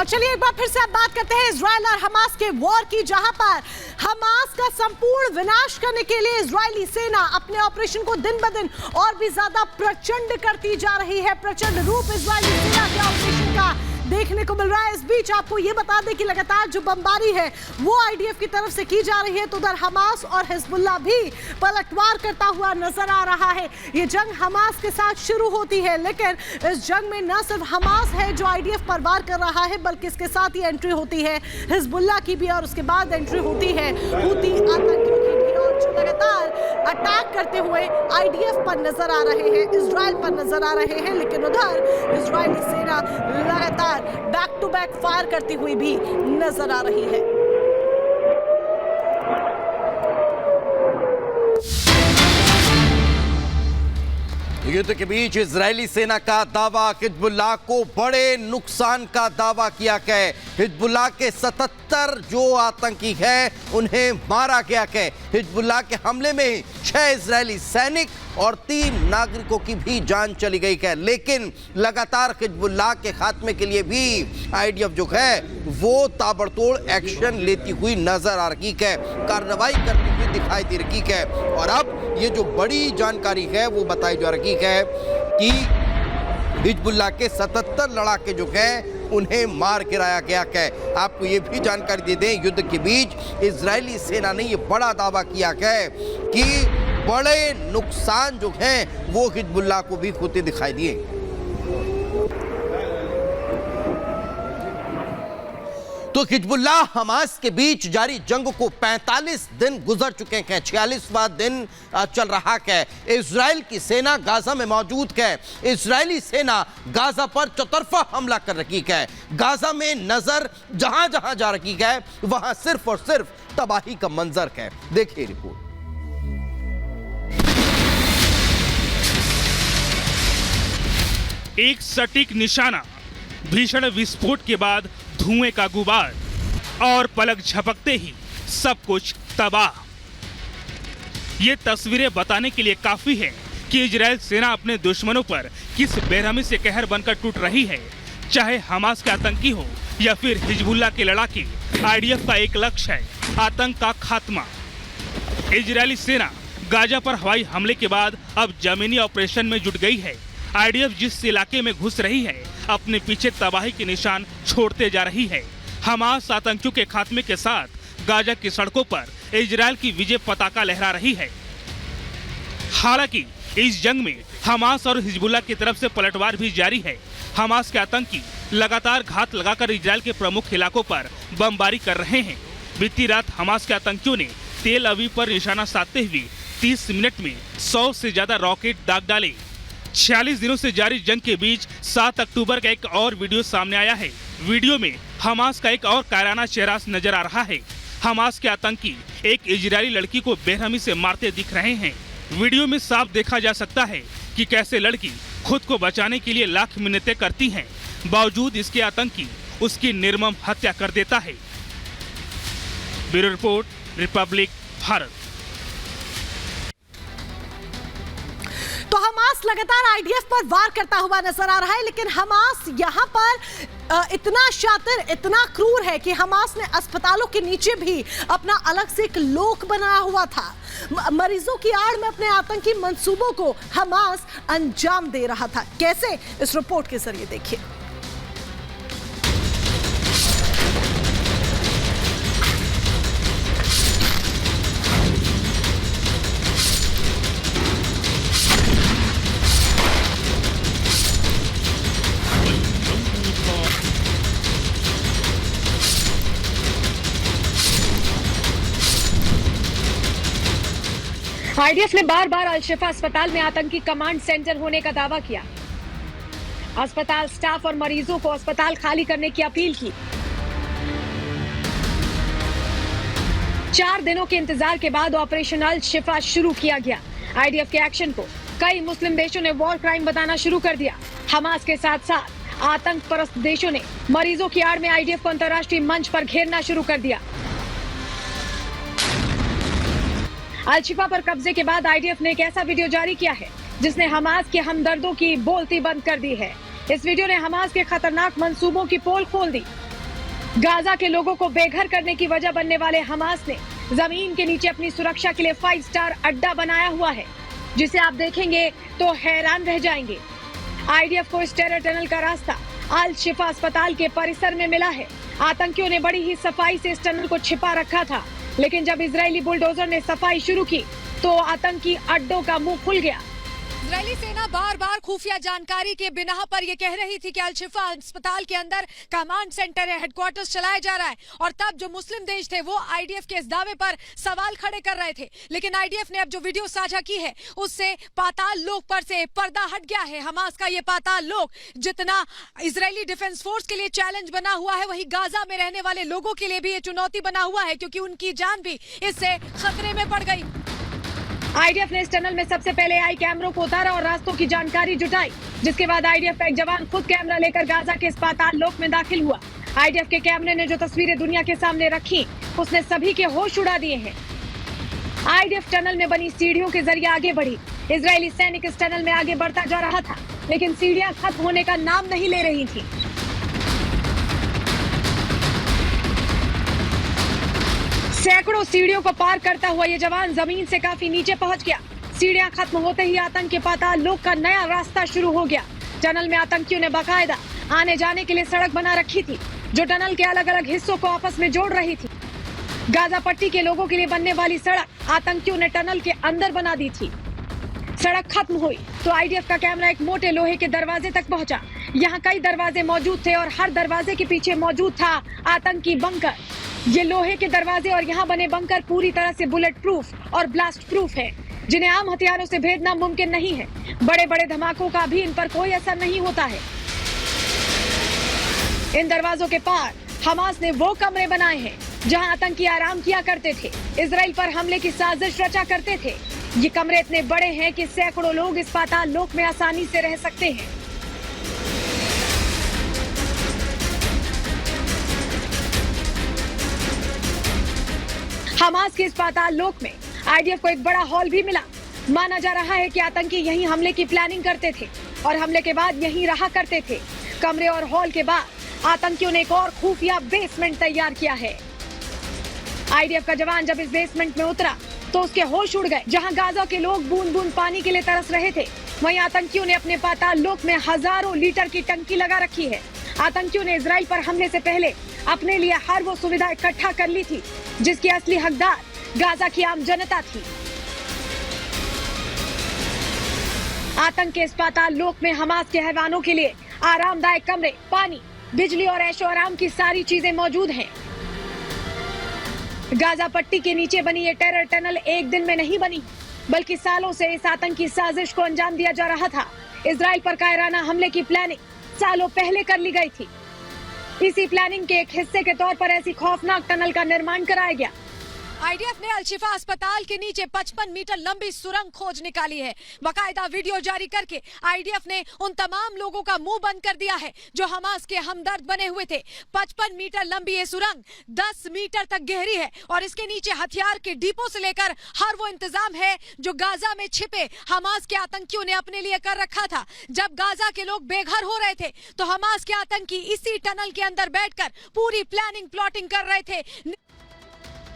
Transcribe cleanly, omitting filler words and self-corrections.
और चलिए एक बार फिर से आप बात करते हैं इजराइल और हमास के वॉर की, जहां पर हमास का संपूर्ण विनाश करने के लिए इजरायली सेना अपने ऑपरेशन को दिन ब दिन और भी ज्यादा प्रचंड करती जा रही है। प्रचंड रूप इजरायली सेना के ऑपरेशन का देखने को मिल रहा है। इस बीच आपको यह बता दें कि लगातार जो बमबारी है वो आईडीएफ की तरफ से की जा रही है, तो उधर हमास और हिजबुल्लाह भी पलटवार करता हुआ नजर आ रहा है। ये जंग हमास के साथ शुरू होती है, लेकिन इस जंग में न सिर्फ हमास है जो आईडीएफ पर वार कर रहा है, बल्कि इसके साथ ही एंट्री होती है हिजबुल्लाह की भी, और उसके बाद एंट्री होती है हूती आतंकियों की भी, और जो लगातार अटैक करते हुए आईडीएफ पर नजर आ रहे हैं, इजराइल पर नजर आ रहे हैं। लेकिन उधर इजरायली सेना लगातार बैक टू बैक फायर करती हुई भी नजर आ रही है। युद्ध के बीच इजरायली सेना का दावा, हिजबुल्लाह को बड़े नुकसान का दावा किया गया। हिजबुल्लाह के 77 जो आतंकी हैं उन्हें मारा गया है। हिजबुल्लाह के हमले में 6 इजरायली सैनिक और 3 नागरिकों की भी जान चली गई है। लेकिन लगातार हिजबुल्लाह के खात्मे के लिए भी आईडीएफ जो है वो ताबड़तोड़ एक्शन लेती हुई नजर आ रही है, कार्रवाई करती हुई दिखाई दे रही है। और अब ये जो बड़ी जानकारी है वो बताई जा रही है कि हिजबुल्लाह के 77 लड़ाके जो हैं उन्हें मार गिराया गया है। आपको ये भी जानकारी दे दें, युद्ध के बीच इजरायली सेना ने ये बड़ा दावा किया है कि बड़े नुकसान जो हैं वो हिजबुल्लाह को भी होते दिखाई दिए। तो हिजबुल्लाह हमास के बीच जारी जंग को 45 दिन गुजर चुके हैं, 46वां दिन चल रहा है। इजराइल की सेना गाजा में मौजूद है। इजरायली सेना गाजा पर चौतरफा हमला कर रही है। गाजा में नजर जहां जहां जा रही है वहां सिर्फ और सिर्फ तबाही का मंजर है। देखिए रिपोर्ट। एक सटीक निशाना, भीषण विस्फोट के बाद धुएं का गुबार और पलक झपकते ही सब कुछ तबाह। ये तस्वीरें बताने के लिए काफी है कि इजराइल सेना अपने दुश्मनों पर किस बेरहमी से कहर बनकर टूट रही है। चाहे हमास के आतंकी हो या फिर हिजबुल्लाह के लड़ाके, आईडीएफ का एक लक्ष्य है आतंक का खात्मा। इजरायली सेना गाजा पर हवाई हमले के बाद अब जमीनी ऑपरेशन में जुट गई है। आईडीएफ जिस इलाके में घुस रही है अपने पीछे तबाही के निशान छोड़ते जा रही है। हमास आतंकियों के खात्मे के साथ गाजा की सड़कों पर इजराइल की विजय पताका लहरा रही है। हालांकि इस जंग में हमास और हिजबुल्लाह की तरफ से पलटवार भी जारी है। हमास के आतंकी लगातार घात लगाकर इजराइल के प्रमुख इलाकों पर बमबारी कर रहे हैं। बीती रात हमास के आतंकियों ने तेल अवीव पर निशाना साधते हुए 30 मिनट में 100 से ज्यादा रॉकेट दाग डाले। 46 दिनों से जारी जंग के बीच 7 अक्टूबर का एक और वीडियो सामने आया है। वीडियो में हमास का एक और कायराना चेहरा नजर आ रहा है। हमास के आतंकी एक इजरायली लड़की को बेरहमी से मारते दिख रहे हैं। वीडियो में साफ देखा जा सकता है कि कैसे लड़की खुद को बचाने के लिए लाख मिन्नतें करती हैं, बावजूद इसके आतंकी उसकी निर्मम हत्या कर देता है। Bureau report, Republic Bharat. तो हमास लगातार आईडीएफ पर वार करता हुआ नजर आ रहा है, लेकिन हमास यहां पर इतना शातिर, इतना क्रूर है कि हमास ने अस्पतालों के नीचे भी अपना अलग से एक लोक बनाया हुआ था। मरीजों की आड़ में अपने आतंकी मंसूबों को हमास अंजाम दे रहा था। कैसे, इस रिपोर्ट के जरिए देखिए। आईडीएफ ने बार बार अल-शिफा अस्पताल में आतंकी कमांड सेंटर होने का दावा किया। अस्पताल स्टाफ और मरीजों को अस्पताल खाली करने की अपील की। 4 दिनों के इंतजार के बाद ऑपरेशन अल-शिफा शुरू किया गया। आईडीएफ के एक्शन को कई मुस्लिम देशों ने वॉर क्राइम बताना शुरू कर दिया। हमास के साथ साथ आतंक परस्त देशों ने मरीजों की आड़ में आईडीएफ को अंतर्राष्ट्रीय मंच पर घेरना शुरू कर दिया। अल-शिफा पर कब्जे के बाद आईडीएफ ने एक ऐसा वीडियो जारी किया है जिसने हमास के हमदर्दों की बोलती बंद कर दी है। इस वीडियो ने हमास के खतरनाक मंसूबों की पोल खोल दी। गाजा के लोगों को बेघर करने की वजह बनने वाले हमास ने जमीन के नीचे अपनी सुरक्षा के लिए 5 स्टार अड्डा बनाया हुआ है, जिसे आप देखेंगे तो हैरान रह जाएंगे। आईडीएफ को इस टेरर टनल का रास्ता अल शिफा अस्पताल के परिसर में मिला है। आतंकियों ने बड़ी ही सफाई से इस टनल को छिपा रखा था, लेकिन जब इजरायली बुलडोजर ने सफाई शुरू की तो आतंकी अड्डों का मुंह खुल गया। इजरायली सेना बार बार खुफिया जानकारी के बिना पर यह कह रही थी कि अल शिफा अस्पताल के अंदर कमांड सेंटर है, हेडक्वार्टर्स चलाया जा रहा है, और तब जो मुस्लिम देश थे वो आईडीएफ के इस दावे पर सवाल खड़े कर रहे थे। लेकिन आईडीएफ ने अब जो वीडियो साझा की है उससे पाताल लोक पर से पर्दा हट गया है। हमास का ये पाताल लोक जितना इजरायली डिफेंस फोर्स के लिए चैलेंज बना हुआ है, वही गाजा में रहने वाले लोगों के लिए भी ये चुनौती बना हुआ है, क्योंकि उनकी जान भी इससे खतरे में पड़ गई। आईडीएफ ने इस टनल में सबसे पहले आई कैमरों को उतारा और रास्तों की जानकारी जुटाई, जिसके बाद आईडीएफ का एक जवान खुद कैमरा लेकर गाजा के इस पाताल लोक में दाखिल हुआ। आईडीएफ के कैमरे ने जो तस्वीरें दुनिया के सामने रखी उसने सभी के होश उड़ा दिए हैं। आईडीएफ टनल में बनी सीढ़ियों के जरिए आगे बढ़ी। इजरायली सैनिक इस टनल में आगे बढ़ता जा रहा था, लेकिन सीढ़ियां खत्म होने का नाम नहीं ले रही थी। सैकड़ों सीढ़ियों को पार करता हुआ ये जवान जमीन से काफी नीचे पहुंच गया। सीढ़ियां खत्म होते ही आतंक के पाताल लोक का नया रास्ता शुरू हो गया। टनल में आतंकियों ने बाकायदा आने जाने के लिए सड़क बना रखी थी, जो टनल के अलग अलग हिस्सों को आपस में जोड़ रही थी। गाजा पट्टी के लोगों के लिए बनने वाली सड़क आतंकियों ने टनल के अंदर बना दी थी। सड़क खत्म हुई तो आईडीएफ का कैमरा एक मोटे लोहे के दरवाजे तक पहुंचा। यहाँ कई दरवाजे मौजूद थे और हर दरवाजे के पीछे मौजूद था आतंकी बंकर। ये लोहे के दरवाजे और यहाँ बने बंकर पूरी तरह से बुलेट प्रूफ और ब्लास्ट प्रूफ है, जिन्हें आम हथियारों से भेदना मुमकिन नहीं है। बड़े बड़े धमाकों का भी इन पर कोई असर नहीं होता है। इन दरवाजों के पार हमास ने वो कमरे बनाए हैं जहां आतंकी आराम किया करते थे, इजराइल पर हमले की साजिश रचा करते थे। ये कमरे इतने बड़े हैं कि सैकड़ों लोग इस पाताल लोक में आसानी से रह सकते हैं। हमास के इस पाताल लोक में आईडीएफ को एक बड़ा हॉल भी मिला। माना जा रहा है कि आतंकी यहीं हमले की प्लानिंग करते थे और हमले के बाद यहीं रहा करते थे। कमरे और हॉल के बाद आतंकियों ने एक और खुफिया बेसमेंट तैयार किया है। आईडीएफ का जवान जब इस बेसमेंट में उतरा तो उसके होश उड़ गए। जहां गाजा के लोग बूंद बूंद पानी के लिए तरस रहे थे, वहीं आतंकियों ने अपने पाताल लोक में हजारों लीटर की टंकी लगा रखी है। आतंकियों ने इजराइल पर हमले से पहले अपने लिए हर वो सुविधा इकट्ठा कर ली थी जिसकी असली हकदार गाजा की आम जनता थी। आतंक के इस पाताल लोक में हमास के हैवानों के लिए आरामदायक कमरे, पानी, बिजली और ऐशो आराम की सारी चीजें मौजूद हैं। गाजा पट्टी के नीचे बनी ये टेरर टनल एक दिन में नहीं बनी, बल्कि सालों से इस आतंकी साजिश को अंजाम दिया जा रहा था। इजराइल पर कायराना हमले की प्लानिंग सालों पहले कर ली गई थी। इसी प्लानिंग के एक हिस्से के तौर पर ऐसी खौफनाक टनल का निर्माण कराया गया। आईडीएफ ने अल शिफा अस्पताल के नीचे 55 मीटर लंबी सुरंग खोज निकाली है। बाकायदा वीडियो जारी करके आईडीएफ ने उन तमाम लोगों का मुंह बंद कर दिया है जो हमास के हमदर्द बने हुए थे। 55 मीटर लंबी ये सुरंग 10 मीटर तक गहरी है और इसके नीचे हथियार के डिपो से लेकर हर वो इंतजाम है जो गाजा में छिपे हमास के आतंकियों ने अपने लिए कर रखा था। जब गाजा के लोग बेघर हो रहे थे तो हमास के आतंकी इसी टनल के अंदर बैठकर पूरी प्लानिंग प्लॉटिंग कर रहे थे।